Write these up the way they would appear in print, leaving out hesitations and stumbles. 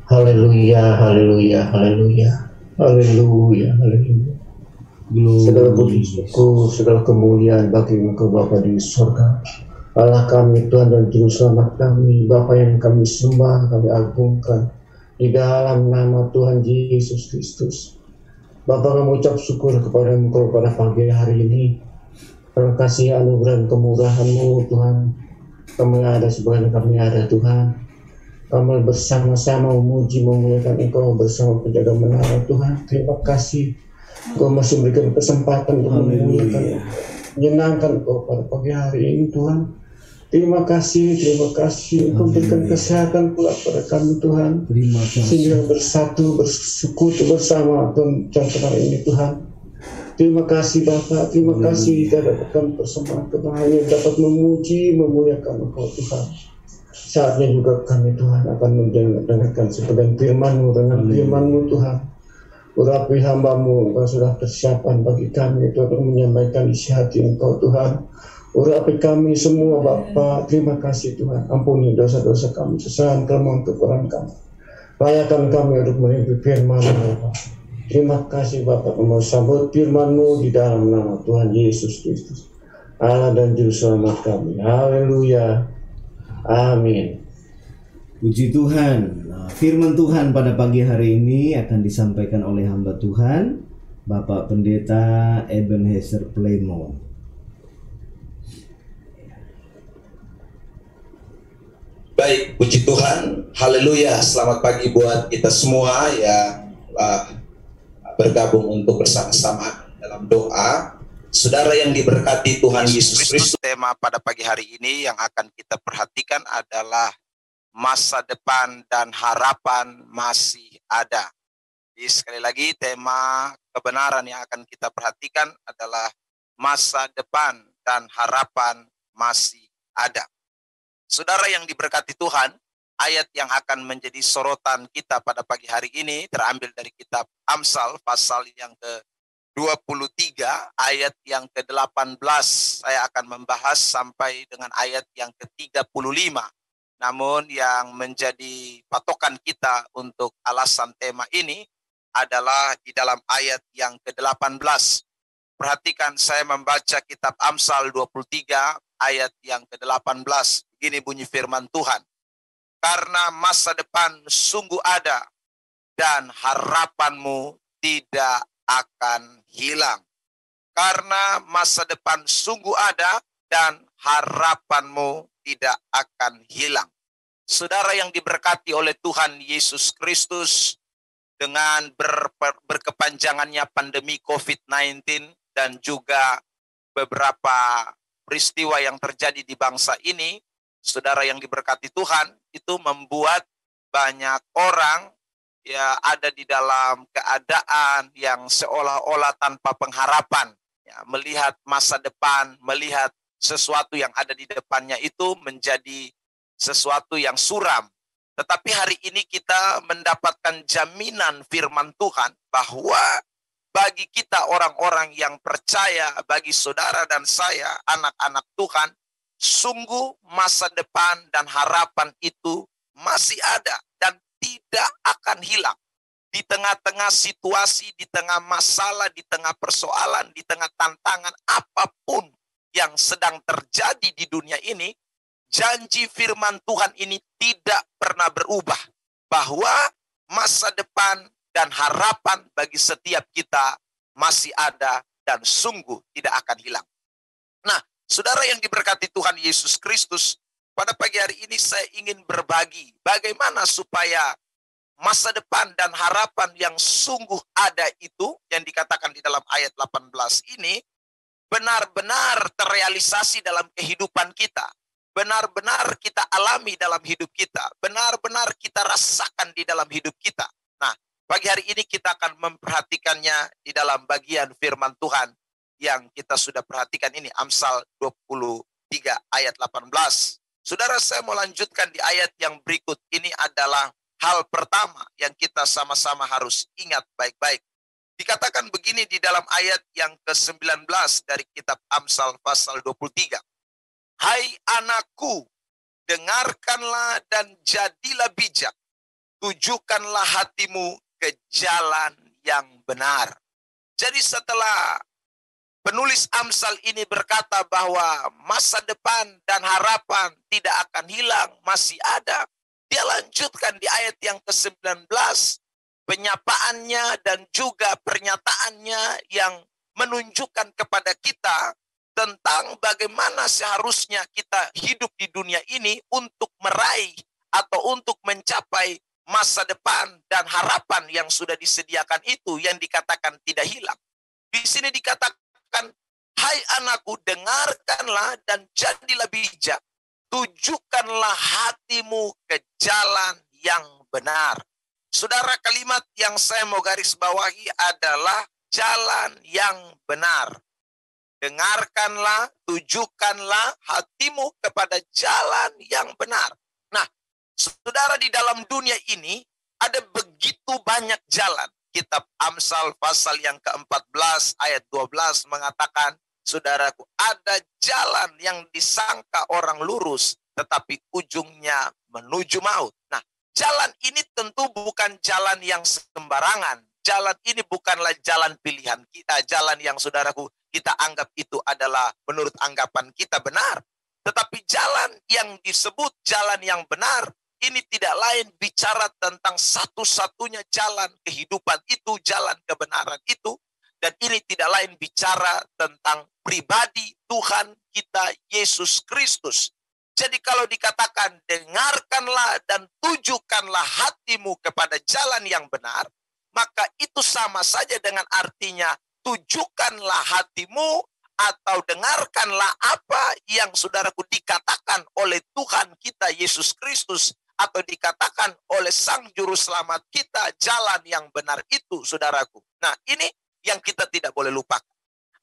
Haleluya, haleluya, haleluya, haleluya, haleluya. Segala puji syukur, segala kemuliaan bagi Engkau Bapa di surga. Allah kami, Tuhan dan Juru Selamat kami, Bapa yang kami sembah, kami agungkan di dalam nama Tuhan Yesus Kristus. Bapa, kami ucap syukur kepada Engkau pada pagi hari ini. Terima kasih anugerah dan kemurahan-Mu Tuhan. Kami ada sebagai kami ada Tuhan. Kami bersama-sama memuji memuliakan Engkau bersama penjaga menara Tuhan. Terima kasih Engkau masih memberikan kesempatan untuk memuliakan, menyenangkan Engkau pada pagi hari ini Tuhan. Terima kasih Engkau berikan kesehatan pula pada kami Tuhan. Sehingga bersatu, bersekutu bersama Tuhan hari ini Tuhan. Terima kasih Bapak, terima kasih kita dapatkan persembahan kebahagiaan dapat memuji memuliakan Engkau Tuhan. Saatnya juga kami Tuhan akan mendengarkan sebagian firman-Mu dengan firman-Mu Tuhan. Urapi hamba-Mu, Engkau sudah persiapan bagi kami Tuhan untuk menyampaikan isi hati Engkau Tuhan. Urapi kami semua Bapa, terima kasih Tuhan. Ampuni dosa-dosa kami, kesalahan kelemahan kekurangan kami. Layakan kami untuk menipu firman-Mu Bapa. Terima kasih Bapa, kami sambut firman-Mu di dalam nama Tuhan Yesus Kristus, Allah dan Juru Selamat kami. Haleluya. Amin. Puji Tuhan. Firman Tuhan pada pagi hari ini akan disampaikan oleh hamba Tuhan, Bapak Pendeta Ebenezer Plemo. Baik, puji Tuhan. Haleluya. Selamat pagi buat kita semua yang bergabung untuk bersama-sama dalam doa. Saudara yang diberkati Tuhan Yesus Kristus, tema pada pagi hari ini yang akan kita perhatikan adalah masa depan dan harapan masih ada. Jadi sekali lagi tema kebenaran yang akan kita perhatikan adalah masa depan dan harapan masih ada. Saudara yang diberkati Tuhan, ayat yang akan menjadi sorotan kita pada pagi hari ini terambil dari kitab Amsal pasal yang ke-23 ayat yang ke-18. Saya akan membahas sampai dengan ayat yang ke-35. Namun yang menjadi patokan kita untuk alasan tema ini adalah di dalam ayat yang ke-18. Perhatikan, saya membaca kitab Amsal 23 ayat yang ke-18. Begini bunyi firman Tuhan. Karena masa depan sungguh ada dan harapanmu tidak akan hilang. Karena masa depan sungguh ada dan harapanmu tidak akan hilang. Saudara yang diberkati oleh Tuhan Yesus Kristus, dengan berkepanjangannya pandemi COVID-19 dan juga beberapa peristiwa yang terjadi di bangsa ini, saudara yang diberkati Tuhan, itu membuat banyak orang ya ada di dalam keadaan yang seolah-olah tanpa pengharapan, ya, melihat masa depan, melihat sesuatu yang ada di depannya itu menjadi sesuatu yang suram. Tetapi hari ini kita mendapatkan jaminan firman Tuhan bahwa bagi kita orang-orang yang percaya, bagi saudara dan saya, anak-anak Tuhan, sungguh masa depan dan harapan itu masih ada dan tidak akan hilang. Di tengah-tengah situasi, di tengah masalah, di tengah persoalan, di tengah tantangan apapun yang sedang terjadi di dunia ini, janji firman Tuhan ini tidak pernah berubah. Bahwa masa depan dan harapan bagi setiap kita masih ada dan sungguh tidak akan hilang. Nah, saudara yang diberkati Tuhan Yesus Kristus, pada pagi hari ini saya ingin berbagi bagaimana supaya masa depan dan harapan yang sungguh ada itu, yang dikatakan di dalam ayat 18 ini, benar-benar terrealisasi dalam kehidupan kita. Benar-benar kita alami dalam hidup kita. Benar-benar kita rasakan di dalam hidup kita. Nah, pagi hari ini kita akan memperhatikannya di dalam bagian firman Tuhan yang kita sudah perhatikan ini, Amsal 23 ayat 18. Saudara, saya mau lanjutkan di ayat yang berikut. Ini adalah hal pertama yang kita sama-sama harus ingat baik-baik. Dikatakan begini di dalam ayat yang ke-19 dari kitab Amsal pasal 23. Hai anakku, dengarkanlah dan jadilah bijak. tujukanlah hatimu ke jalan yang benar. Jadi setelah penulis Amsal ini berkata bahwa masa depan dan harapan tidak akan hilang, masih ada. Dia lanjutkan di ayat yang ke-19, penyapaannya dan juga pernyataannya yang menunjukkan kepada kita tentang bagaimana seharusnya kita hidup di dunia ini untuk meraih atau untuk mencapai masa depan dan harapan yang sudah disediakan itu, yang dikatakan tidak hilang. Di sini dikatakan, hai anakku, dengarkanlah dan jadilah bijak. Tujukanlah hatimu ke jalan yang benar. Saudara, kalimat yang saya mau garis bawahi adalah jalan yang benar. Dengarkanlah, tujukanlah hatimu kepada jalan yang benar. Nah, saudara, di dalam dunia ini ada begitu banyak jalan. Kitab Amsal pasal yang ke-14 ayat 12 mengatakan, saudaraku, ada jalan yang disangka orang lurus, tetapi ujungnya menuju maut. Nah, jalan ini tentu bukan jalan yang sembarangan. Jalan ini bukanlah jalan pilihan kita, jalan yang saudaraku kita anggap itu adalah menurut anggapan kita benar. Tetapi jalan yang disebut jalan yang benar, ini tidak lain bicara tentang satu-satunya jalan kehidupan itu, jalan kebenaran itu. Dan ini tidak lain bicara tentang pribadi Tuhan kita Yesus Kristus. Jadi kalau dikatakan dengarkanlah dan tujukanlah hatimu kepada jalan yang benar, maka itu sama saja dengan artinya tujukanlah hatimu atau dengarkanlah apa yang saudaraku dikatakan oleh Tuhan kita Yesus Kristus atau dikatakan oleh Sang Juru Selamat kita, jalan yang benar itu, saudaraku. Nah, ini yang kita tidak boleh lupakan.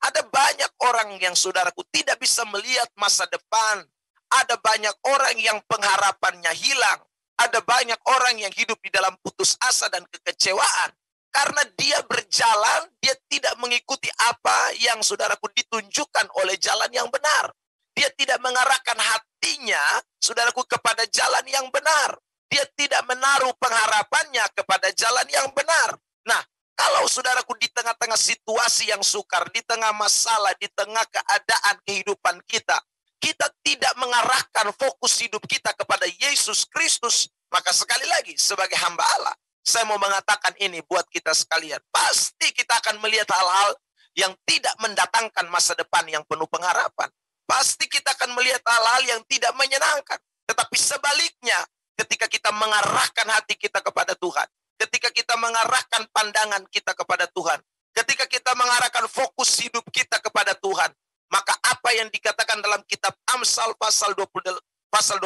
Ada banyak orang yang saudaraku tidak bisa melihat masa depan. Ada banyak orang yang pengharapannya hilang. Ada banyak orang yang hidup di dalam putus asa dan kekecewaan. Karena dia berjalan, dia tidak mengikuti apa yang saudaraku ditunjukkan oleh jalan yang benar. Dia tidak mengarahkan hatinya, saudaraku, kepada jalan yang benar. Dia tidak menaruh pengharapannya kepada jalan yang benar. Nah, kalau saudaraku di tengah-tengah situasi yang sukar, di tengah masalah, di tengah keadaan kehidupan kita, kita tidak mengarahkan fokus hidup kita kepada Yesus Kristus, maka sekali lagi sebagai hamba Allah, saya mau mengatakan ini buat kita sekalian. Pasti kita akan melihat hal-hal yang tidak mendatangkan masa depan yang penuh pengharapan. Pasti kita akan melihat hal-hal yang tidak menyenangkan. Tetapi sebaliknya, ketika kita mengarahkan hati kita kepada Tuhan, ketika kita mengarahkan pandangan kita kepada Tuhan, ketika kita mengarahkan fokus hidup kita kepada Tuhan, maka apa yang dikatakan dalam kitab Amsal pasal 23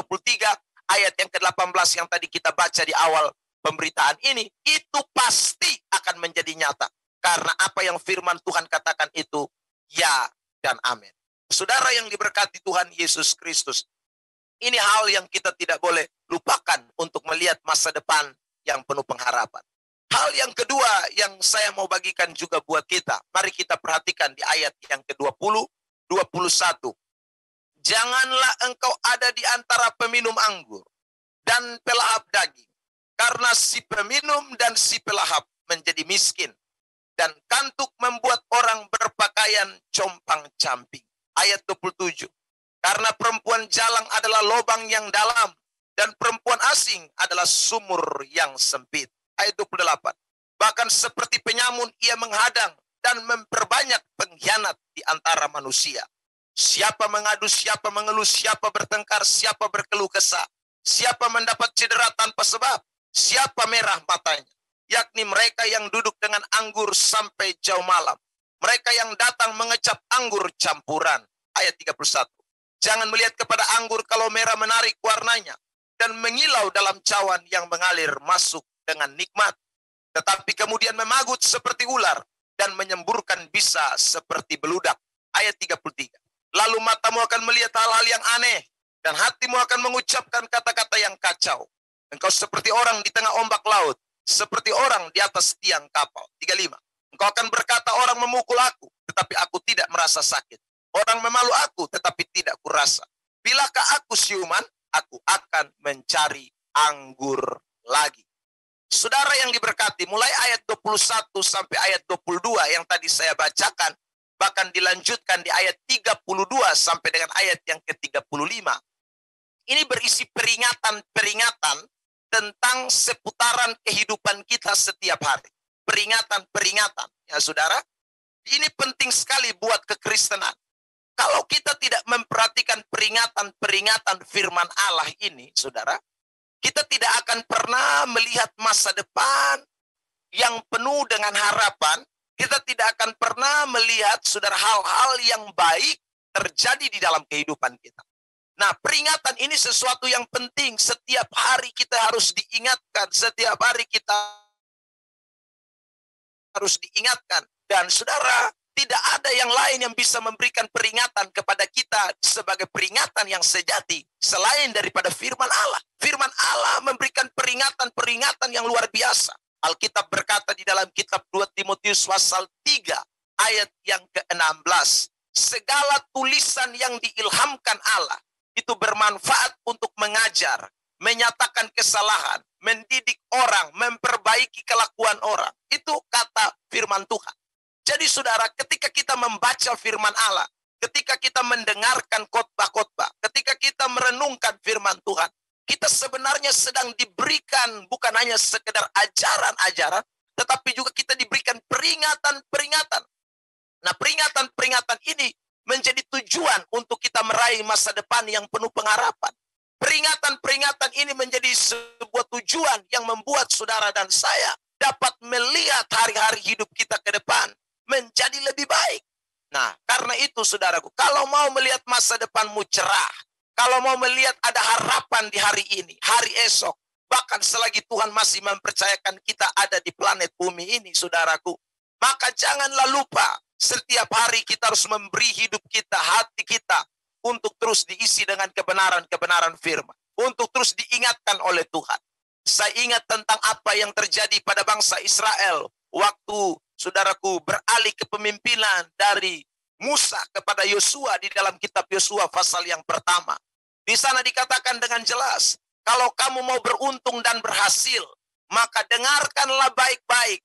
ayat yang ke-18 yang tadi kita baca di awal pemberitaan ini, itu pasti akan menjadi nyata. Karena apa yang firman Tuhan katakan itu ya dan amin. Saudara yang diberkati Tuhan Yesus Kristus, ini hal yang kita tidak boleh lupakan untuk melihat masa depan yang penuh pengharapan. Hal yang kedua yang saya mau bagikan juga buat kita. Mari kita perhatikan di ayat yang ke-20, 21. Janganlah engkau ada di antara peminum anggur dan pelahap daging. Karena si peminum dan si pelahap menjadi miskin. Dan kantuk membuat orang berpakaian compang-camping. Ayat 27. Karena perempuan jalang adalah lubang yang dalam. Dan perempuan asing adalah sumur yang sempit. Ayat 28. Bahkan seperti penyamun ia menghadang dan memperbanyak pengkhianat di antara manusia. Siapa mengadu, siapa mengeluh, siapa bertengkar, siapa berkeluh kesah. Siapa mendapat cedera tanpa sebab, siapa merah matanya. Yakni mereka yang duduk dengan anggur sampai jauh malam. Mereka yang datang mengecap anggur campuran. Ayat 31. Jangan melihat kepada anggur kalau merah menarik warnanya. Dan mengilau dalam cawan yang mengalir masuk dengan nikmat. Tetapi kemudian memagut seperti ular. Dan menyemburkan bisa seperti beludak. Ayat 33. Lalu matamu akan melihat hal-hal yang aneh. Dan hatimu akan mengucapkan kata-kata yang kacau. Engkau seperti orang di tengah ombak laut. Seperti orang di atas tiang kapal. 35. Engkau akan berkata orang memukul aku. Tetapi aku tidak merasa sakit. Orang memalu aku tetapi tidak kurasa. Bilakah aku siuman? Aku akan mencari anggur lagi. Saudara yang diberkati, mulai ayat 21 sampai ayat 22 yang tadi saya bacakan, bahkan dilanjutkan di ayat 32 sampai dengan ayat yang ke-35. Ini berisi peringatan-peringatan tentang seputaran kehidupan kita setiap hari. Peringatan-peringatan, ya saudara. Ini penting sekali buat kekristenan. Kalau kita tidak memperhatikan peringatan-peringatan firman Allah ini, saudara, kita tidak akan pernah melihat masa depan yang penuh dengan harapan. Kita tidak akan pernah melihat, saudara, hal-hal yang baik terjadi di dalam kehidupan kita. Nah, peringatan ini sesuatu yang penting. Setiap hari kita harus diingatkan. Setiap hari kita harus diingatkan. Dan saudara, tidak ada yang lain yang bisa memberikan peringatan kepada kita sebagai peringatan yang sejati selain daripada firman Allah. Firman Allah memberikan peringatan-peringatan yang luar biasa. Alkitab berkata di dalam kitab 2 Timotius pasal 3 ayat yang ke-16. Segala tulisan yang diilhamkan Allah itu bermanfaat untuk mengajar, menyatakan kesalahan, mendidik orang, memperbaiki kelakuan orang. Itu kata firman Tuhan. Jadi saudara, ketika kita membaca firman Allah, ketika kita mendengarkan khotbah-khotbah, ketika kita merenungkan firman Tuhan, kita sebenarnya sedang diberikan bukan hanya sekedar ajaran-ajaran, tetapi juga kita diberikan peringatan-peringatan. Nah, peringatan-peringatan ini menjadi tujuan untuk kita meraih masa depan yang penuh pengharapan. Peringatan-peringatan ini menjadi sebuah tujuan yang membuat saudara dan saya dapat melihat hari-hari hidup kita ke depan menjadi lebih baik. Nah, karena itu saudaraku, kalau mau melihat masa depanmu cerah, kalau mau melihat ada harapan di hari ini, hari esok, bahkan selagi Tuhan masih mempercayakan kita ada di planet bumi ini, saudaraku, maka janganlah lupa, setiap hari kita harus memberi hidup kita, hati kita, untuk terus diisi dengan kebenaran-kebenaran firman. Untuk terus diingatkan oleh Tuhan. Saya ingat tentang apa yang terjadi pada bangsa Israel waktu saudaraku beralih kepemimpinan dari Musa kepada Yosua di dalam kitab Yosua pasal yang pertama. Di sana dikatakan dengan jelas, kalau kamu mau beruntung dan berhasil, maka dengarkanlah baik-baik.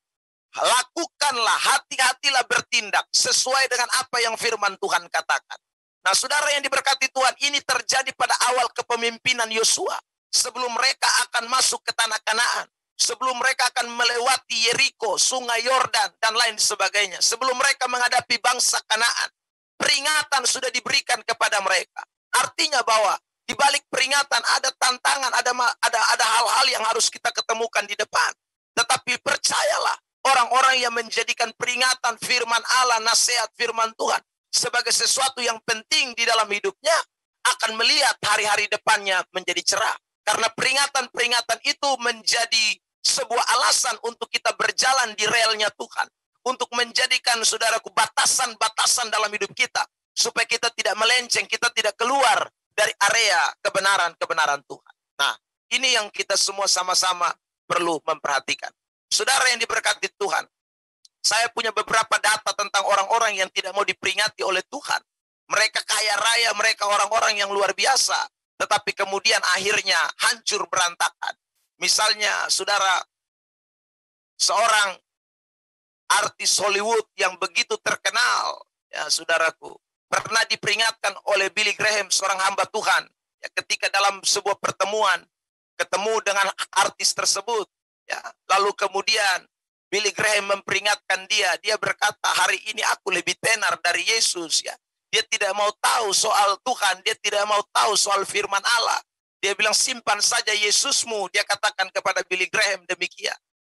Lakukanlah, hati-hatilah bertindak sesuai dengan apa yang firman Tuhan katakan. Nah, saudara yang diberkati Tuhan, ini terjadi pada awal kepemimpinan Yosua. Sebelum mereka akan masuk ke tanah Kanaan. Sebelum mereka akan melewati Yeriko, sungai Yordan, dan lain sebagainya. Sebelum mereka menghadapi bangsa Kanaan. Peringatan sudah diberikan kepada mereka. Artinya bahwa di balik peringatan ada tantangan, ada hal-hal yang harus kita ketemukan di depan. Tetapi percayalah, orang-orang yang menjadikan peringatan firman Allah, nasihat firman Tuhan sebagai sesuatu yang penting di dalam hidupnya, akan melihat hari-hari depannya menjadi cerah. Karena peringatan-peringatan itu menjadi sebuah alasan untuk kita berjalan di relnya Tuhan. Untuk menjadikan saudaraku batasan-batasan dalam hidup kita. Supaya kita tidak melenceng, kita tidak keluar dari area kebenaran-kebenaran Tuhan. Nah, ini yang kita semua sama-sama perlu memperhatikan. Saudara yang diberkati Tuhan, saya punya beberapa data tentang orang-orang yang tidak mau diperingati oleh Tuhan. Mereka kaya raya, mereka orang-orang yang luar biasa. Tetapi kemudian akhirnya hancur berantakan. Misalnya, saudara, seorang artis Hollywood yang begitu terkenal, ya saudaraku, pernah diperingatkan oleh Billy Graham, seorang hamba Tuhan. Ya, ketika dalam sebuah pertemuan, ketemu dengan artis tersebut. Ya, lalu kemudian Billy Graham memperingatkan dia berkata, hari ini aku lebih tenar dari Yesus. Ya. Dia tidak mau tahu soal Tuhan, dia tidak mau tahu soal firman Allah. Dia bilang, simpan saja Yesusmu, dia katakan kepada Billy Graham demikian.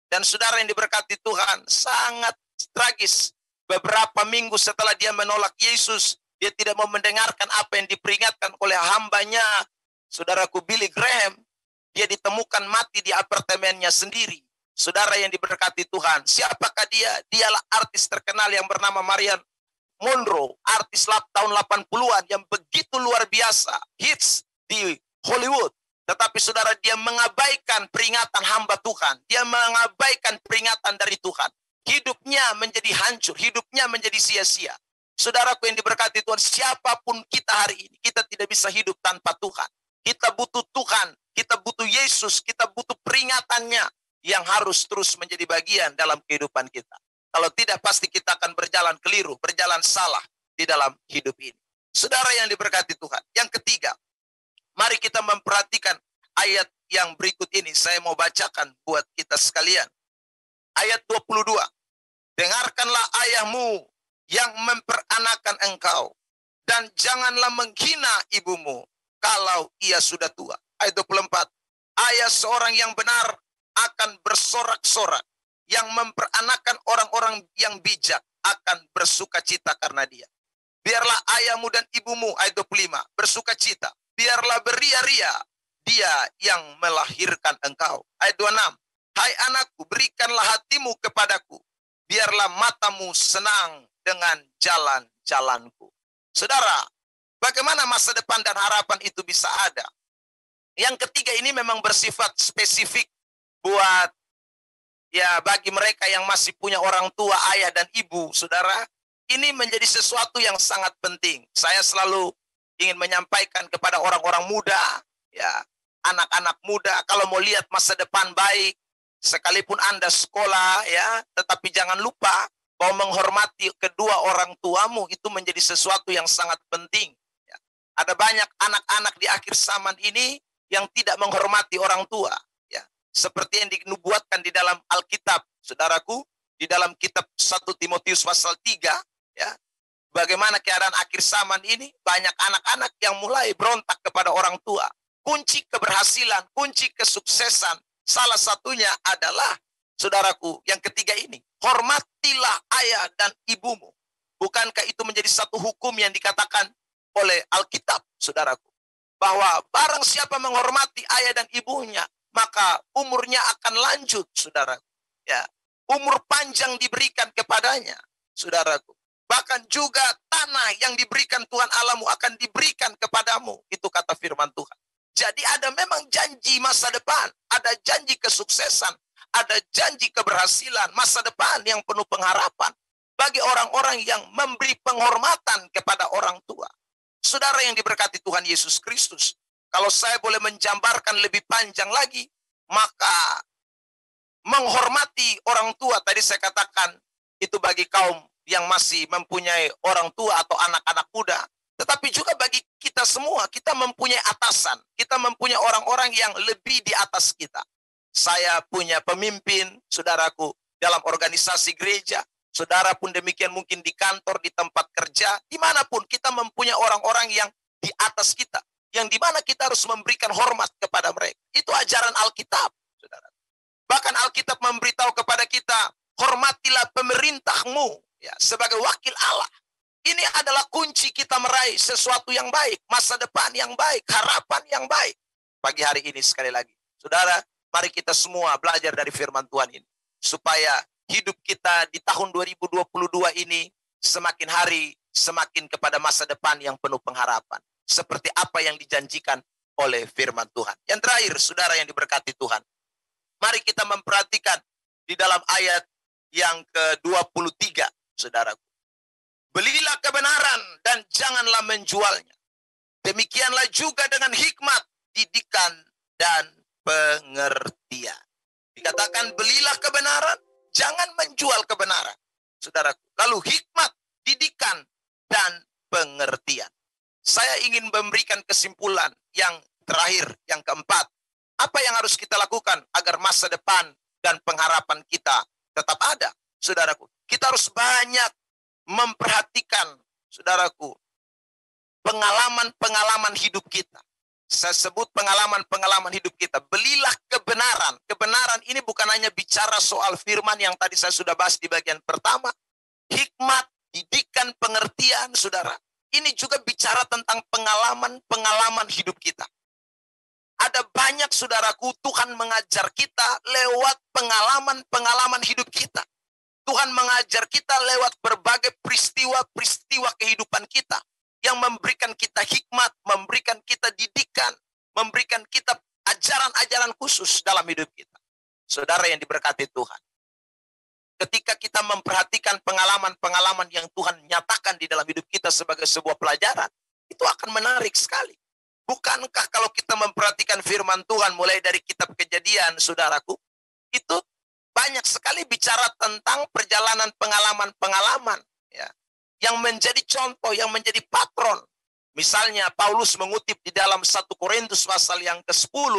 Dan saudara yang diberkati Tuhan, sangat tragis. Beberapa minggu setelah dia menolak Yesus, dia tidak mau mendengarkan apa yang diperingatkan oleh hambanya, saudaraku Billy Graham. Dia ditemukan mati di apartemennya sendiri. Saudara yang diberkati Tuhan, siapakah dia? Dialah artis terkenal yang bernama Marilyn Monroe, artis tahun 80-an yang begitu luar biasa, hits di Hollywood. Tetapi saudara, dia mengabaikan peringatan hamba Tuhan. Dia mengabaikan peringatan dari Tuhan. Hidupnya menjadi hancur, hidupnya menjadi sia-sia. Saudaraku yang diberkati Tuhan, siapapun kita hari ini, kita tidak bisa hidup tanpa Tuhan. Kita butuh Tuhan, kita butuh Yesus, kita butuh peringatannya. yang harus terus menjadi bagian dalam kehidupan kita. Kalau tidak, pasti kita akan berjalan keliru, berjalan salah di dalam hidup ini. Saudara yang diberkati Tuhan. Yang ketiga, mari kita memperhatikan ayat yang berikut ini. Saya mau bacakan buat kita sekalian. Ayat 22. Dengarkanlah ayahmu yang memperanakan engkau, dan janganlah menghina ibumu kalau ia sudah tua. Ayat 24. Ayah seorang yang benar akan bersorak-sorak, yang memperanakan orang-orang yang bijak akan bersuka cita karena dia. Biarlah ayahmu dan ibumu, ayat 25, bersuka cita. Biarlah beria-ria dia yang melahirkan engkau. Ayat 26. Hai anakku, berikanlah hatimu kepadaku. Biarlah matamu senang dengan jalan-jalanku. Saudara, bagaimana masa depan dan harapan itu bisa ada? Yang ketiga ini memang bersifat spesifik buat bagi mereka yang masih punya orang tua, ayah dan ibu, saudara. Ini menjadi sesuatu yang sangat penting. Saya selalu ingin menyampaikan kepada orang-orang muda, anak-anak muda, kalau mau lihat masa depan baik, sekalipun Anda sekolah, tetapi jangan lupa bahwa menghormati kedua orang tuamu itu menjadi sesuatu yang sangat penting. Ada banyak anak-anak di akhir zaman ini yang tidak menghormati orang tua. Seperti yang dinubuatkan di dalam Alkitab, saudaraku, di dalam kitab 1 Timotius pasal 3, bagaimana keadaan akhir zaman ini, banyak anak-anak yang mulai berontak kepada orang tua. Kunci keberhasilan, kunci kesuksesan, salah satunya adalah, saudaraku, yang ketiga ini, hormatilah ayah dan ibumu. Bukankah itu menjadi satu hukum yang dikatakan oleh Alkitab, saudaraku? Bahwa barang siapa menghormati ayah dan ibunya, maka umurnya akan lanjut, saudaraku. Umur panjang diberikan kepadanya, saudaraku. Bahkan juga tanah yang diberikan Tuhan Allahmu akan diberikan kepadamu. Itu kata firman Tuhan. Jadi ada memang janji masa depan, ada janji kesuksesan, ada janji keberhasilan, masa depan yang penuh pengharapan bagi orang-orang yang memberi penghormatan kepada orang tua. Saudara yang diberkati Tuhan Yesus Kristus, kalau saya boleh menjambarkan lebih panjang lagi, maka menghormati orang tua, tadi saya katakan, itu bagi kaum yang masih mempunyai orang tua atau anak-anak muda. Tetapi juga bagi kita semua, kita mempunyai atasan. Kita mempunyai orang-orang yang lebih di atas kita. Saya punya pemimpin, saudaraku, dalam organisasi gereja. Saudara pun demikian mungkin di kantor, di tempat kerja. Dimanapun kita mempunyai orang-orang yang di atas kita. Yang dimana kita harus memberikan hormat kepada mereka. Itu ajaran Alkitab, saudara. Bahkan Alkitab memberitahu kepada kita, hormatilah pemerintahmu sebagai wakil Allah. Ini adalah kunci kita meraih sesuatu yang baik, masa depan yang baik, harapan yang baik. Pagi hari ini sekali lagi, saudara, mari kita semua belajar dari firman Tuhan ini. Supaya hidup kita di tahun 2022 ini semakin hari, semakin kepada masa depan yang penuh pengharapan. Seperti apa yang dijanjikan oleh firman Tuhan. Yang terakhir, saudara yang diberkati Tuhan. Mari kita memperhatikan di dalam ayat yang ke-23, saudaraku. Belilah kebenaran dan janganlah menjualnya. Demikianlah juga dengan hikmat, didikan, dan pengertian. Dikatakan belilah kebenaran, jangan menjual kebenaran, saudaraku. Lalu hikmat, didikan, dan pengertian. Saya ingin memberikan kesimpulan yang terakhir, yang keempat. Apa yang harus kita lakukan agar masa depan dan pengharapan kita tetap ada, saudaraku? Kita harus banyak memperhatikan, saudaraku, pengalaman-pengalaman hidup kita. Saya sebut pengalaman-pengalaman hidup kita. Belilah kebenaran. Kebenaran ini bukan hanya bicara soal firman yang tadi saya sudah bahas di bagian pertama. Hikmat, didikan, pengertian, saudara. Ini juga bicara tentang pengalaman-pengalaman hidup kita. Ada banyak, saudaraku, Tuhan mengajar kita lewat pengalaman-pengalaman hidup kita. Tuhan mengajar kita lewat berbagai peristiwa-peristiwa kehidupan kita. Yang memberikan kita hikmat, memberikan kita didikan, memberikan kita ajaran-ajaran khusus dalam hidup kita. Saudara yang diberkati Tuhan. Ketika kita memperhatikan pengalaman-pengalaman yang Tuhan nyatakan di dalam hidup kita sebagai sebuah pelajaran, itu akan menarik sekali. Bukankah kalau kita memperhatikan firman Tuhan mulai dari kitab Kejadian, saudaraku, itu banyak sekali bicara tentang perjalanan pengalaman-pengalaman ya, yang menjadi contoh, yang menjadi patron. Misalnya Paulus mengutip di dalam 1 Korintus pasal yang ke-10,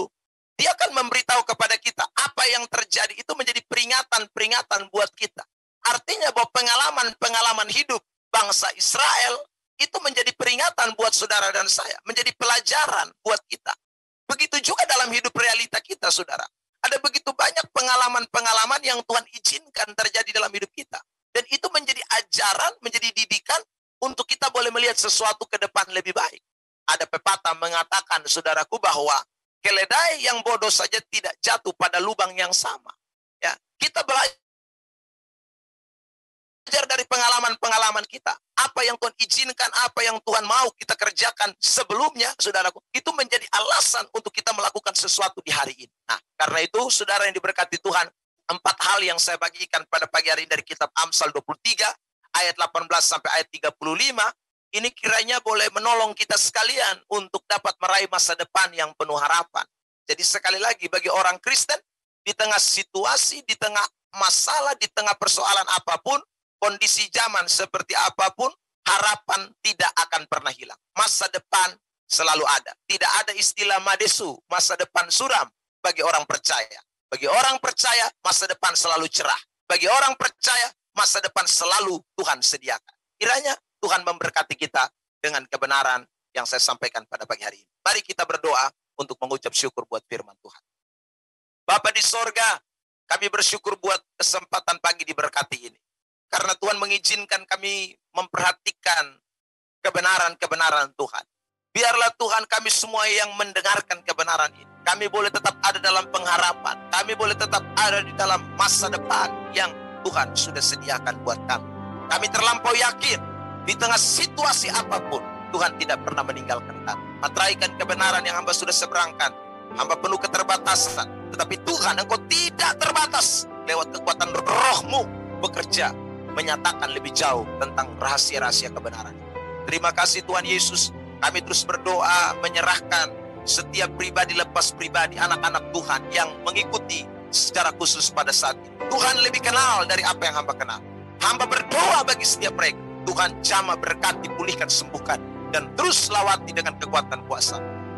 dia akan memberitahu kepada kita apa yang terjadi itu menjadi peringatan-peringatan buat kita. Artinya bahwa pengalaman-pengalaman hidup bangsa Israel itu menjadi peringatan buat saudara dan saya, menjadi pelajaran buat kita. Begitu juga dalam hidup realita kita, saudara. Ada begitu banyak pengalaman-pengalaman yang Tuhan izinkan terjadi dalam hidup kita. Dan itu menjadi ajaran, menjadi didikan untuk kita boleh melihat sesuatu ke depan lebih baik. Ada pepatah mengatakan, saudaraku, bahwa keledai yang bodoh saja tidak jatuh pada lubang yang sama. Ya, kita belajar dari pengalaman-pengalaman kita. Apa yang Tuhan izinkan, apa yang Tuhan mau kita kerjakan sebelumnya, saudaraku, itu menjadi alasan untuk kita melakukan sesuatu di hari ini. Nah, karena itu, saudara yang diberkati Tuhan, 4 hal yang saya bagikan pada pagi hari ini dari kitab Amsal 23, ayat 18 sampai ayat 35, ini kiranya boleh menolong kita sekalian untuk dapat meraih masa depan yang penuh harapan. Jadi sekali lagi, bagi orang Kristen, di tengah situasi, di tengah masalah, di tengah persoalan apapun, kondisi zaman seperti apapun, harapan tidak akan pernah hilang. Masa depan selalu ada. Tidak ada istilah madesu, masa depan suram bagi orang percaya. Bagi orang percaya, masa depan selalu cerah. Bagi orang percaya, masa depan selalu Tuhan sediakan. Kiranya Tuhan memberkati kita dengan kebenaran yang saya sampaikan pada pagi hari ini. Mari kita berdoa untuk mengucap syukur buat firman Tuhan. Bapa di sorga, kami bersyukur buat kesempatan pagi diberkati ini. Karena Tuhan mengizinkan kami memperhatikan kebenaran-kebenaran Tuhan. Biarlah Tuhan kami semua yang mendengarkan kebenaran ini, kami boleh tetap ada dalam pengharapan. Kami boleh tetap ada di dalam masa depan yang Tuhan sudah sediakan buat kami. Kami terlampau yakin di tengah situasi apapun, Tuhan tidak pernah meninggalkan kami. Materaikan kebenaran yang hamba sudah seberangkan. Hamba penuh keterbatasan. Tetapi Tuhan, Engkau tidak terbatas. Lewat kekuatan Roh-Mu bekerja, menyatakan lebih jauh tentang rahasia-rahasia kebenaran. Terima kasih Tuhan Yesus. Kami terus berdoa menyerahkan setiap pribadi lepas pribadi anak-anak Tuhan yang mengikuti secara khusus pada saat ini. Tuhan lebih kenal dari apa yang hamba kenal. Hamba berdoa bagi setiap mereka. Tuhan jamah, berkati, pulihkan, sembuhkan, dan terus lawati dengan kekuatan kuasa.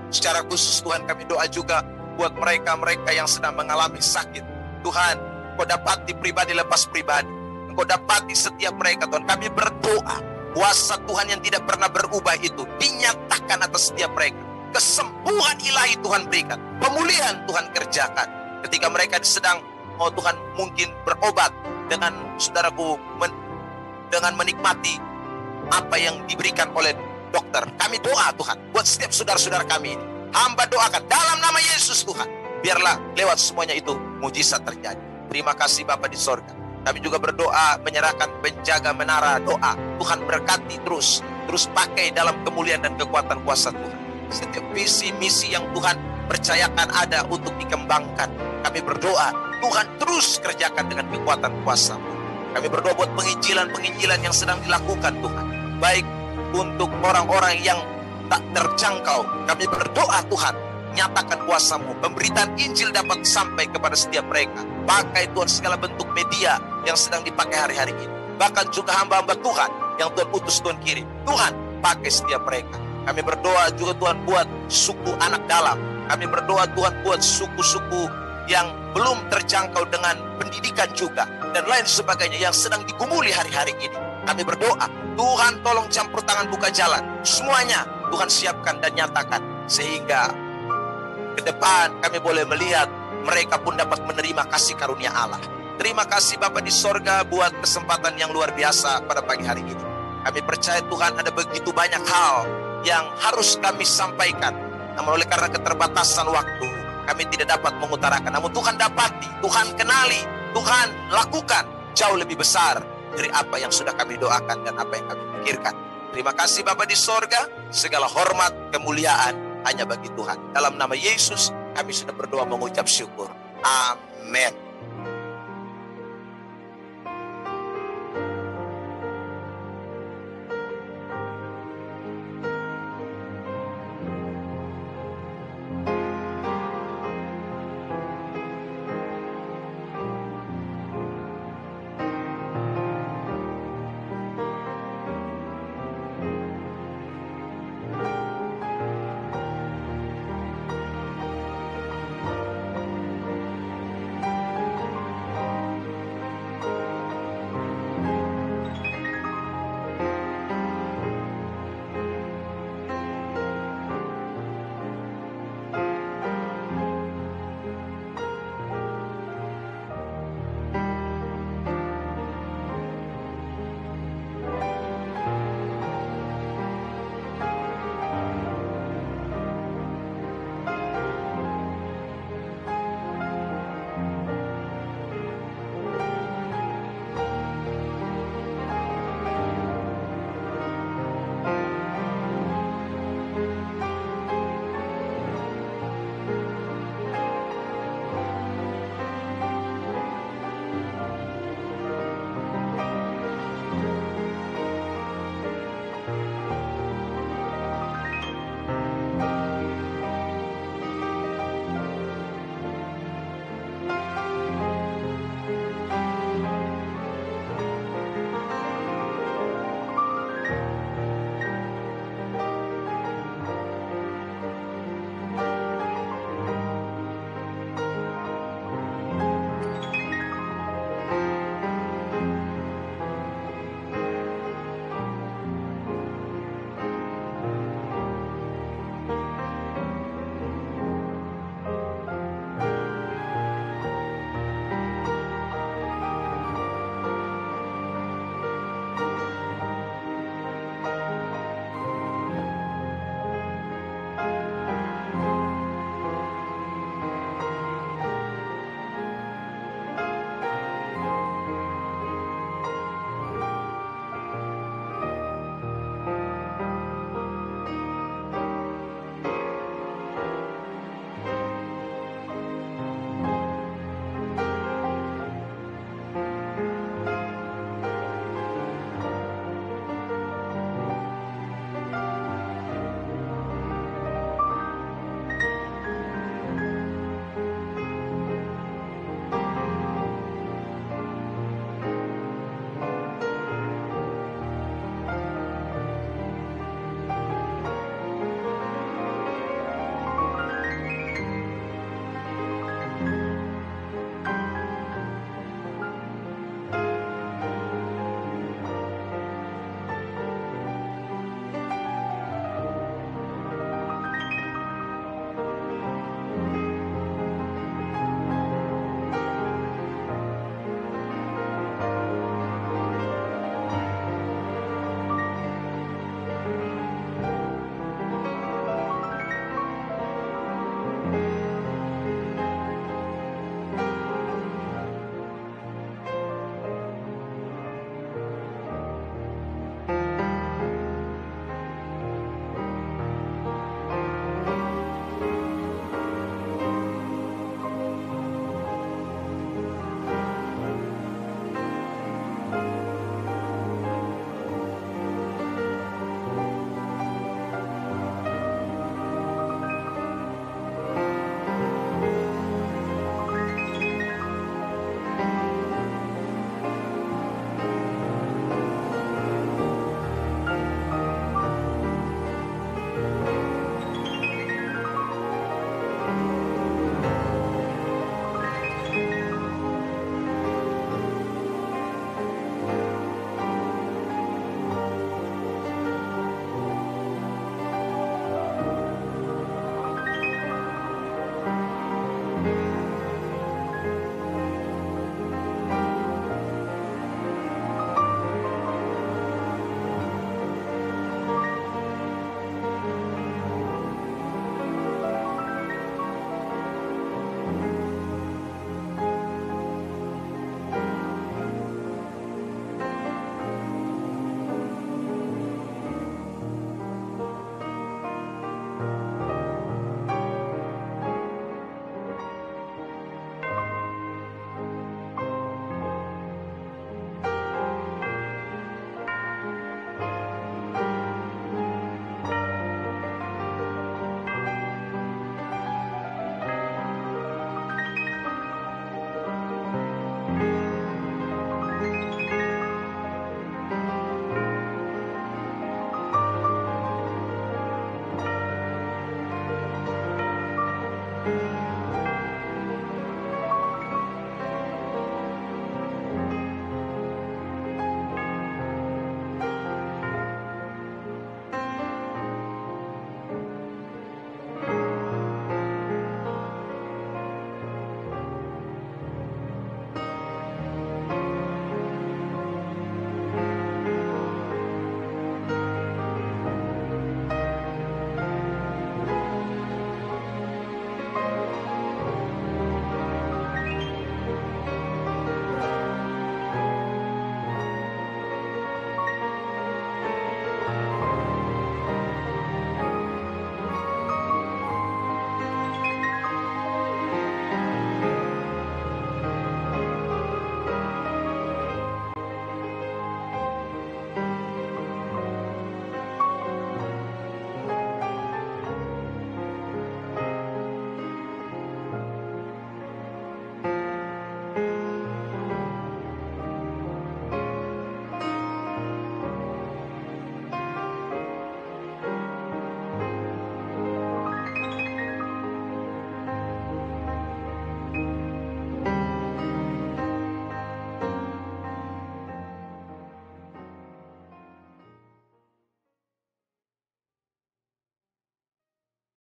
Secara khusus Tuhan kami doa juga buat mereka-mereka yang sedang mengalami sakit. Tuhan, Kau dapati pribadi lepas pribadi. Engkau dapati setiap mereka, Tuhan. Kami berdoa, kuasa Tuhan yang tidak pernah berubah itu dinyatakan atas setiap mereka. Kesembuhan ilahi Tuhan berikan. Pemulihan Tuhan kerjakan. Ketika mereka sedang, oh Tuhan, mungkin berobat dengan saudaraku, dengan menikmati apa yang diberikan oleh dokter. Kami doa Tuhan, buat setiap saudara-saudara kami ini. Hamba doakan dalam nama Yesus Tuhan. Biarlah lewat semuanya itu mujizat terjadi. Terima kasih Bapa di sorga. Kami juga berdoa menyerahkan penjaga menara doa. Tuhan berkati terus pakai dalam kemuliaan dan kekuatan kuasa Tuhan. Setiap visi misi yang Tuhan percayakan ada untuk dikembangkan. Kami berdoa Tuhan terus kerjakan dengan kekuatan kuasa. Kami berdoa buat penginjilan-penginjilan yang sedang dilakukan Tuhan. Baik untuk orang-orang yang tak terjangkau. Kami berdoa Tuhan, nyatakan kuasa-Mu. Pemberitaan Injil dapat sampai kepada setiap mereka. Pakai Tuhan segala bentuk media yang sedang dipakai hari-hari ini. Bahkan juga hamba-hamba Tuhan yang Tuhan utus, Tuhan kirim. Tuhan, pakai setiap mereka. Kami berdoa juga Tuhan buat suku anak dalam. Kami berdoa Tuhan buat suku-suku yang belum terjangkau dengan pendidikan juga. Dan lain sebagainya yang sedang digumuli hari-hari ini. Kami berdoa, Tuhan tolong campur tangan, buka jalan. Semuanya Tuhan siapkan dan nyatakan. Sehingga ke depan kami boleh melihat mereka pun dapat menerima kasih karunia Allah. Terima kasih Bapa di sorga buat kesempatan yang luar biasa pada pagi hari ini. Kami percaya Tuhan ada begitu banyak hal yang harus kami sampaikan. Namun oleh karena keterbatasan waktu, kami tidak dapat mengutarakan. Namun Tuhan dapati, Tuhan kenali, Tuhan lakukan jauh lebih besar dari apa yang sudah kami doakan dan apa yang kami pikirkan. Terima kasih Bapa di sorga, segala hormat, kemuliaan hanya bagi Tuhan. Dalam nama Yesus, kami sudah berdoa mengucap syukur. Amin.